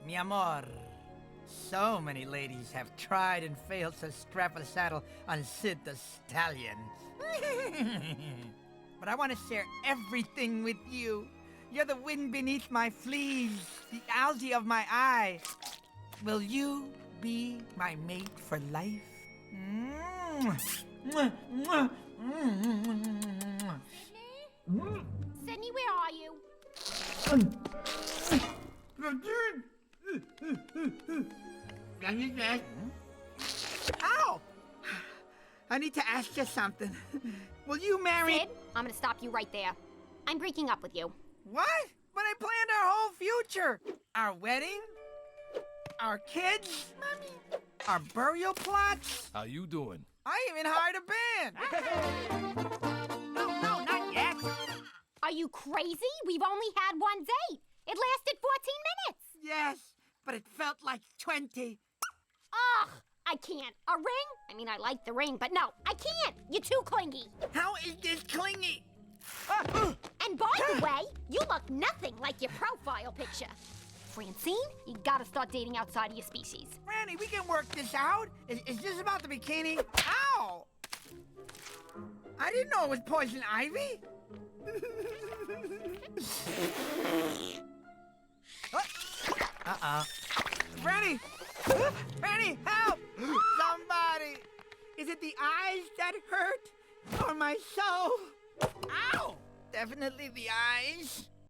Mi amor. So many ladies have tried and failed to strap a saddle on Sid the Stallion. But I want to share everything with you. You're the wind beneath my fleas, the algae of my eye. Will you be my mate for life? Sydney, where are you? Ow! I need to ask you something. Will you marry... Sid, I'm gonna stop you right there. I'm breaking up with you. What? But I planned our whole future. Our wedding? Our kids? Mommy. Our burial plots? How you doing? I even hired a band. No, not yet. Are you crazy? We've only had one date. It lasted 14 minutes. Yes, but it felt like 20. Ugh, I can't. A ring? I mean, I like the ring, but no, I can't. You're too clingy. How is this clingy? And by the way, you look nothing like your profile picture. Francine, you gotta start dating outside of your species. Randy, we can work this out. Is this about the bikini? Ow! I didn't know it was poison ivy. Randy! Randy, help! Somebody! Is it the eyes that hurt? Or my soul? Ow! Definitely the eyes.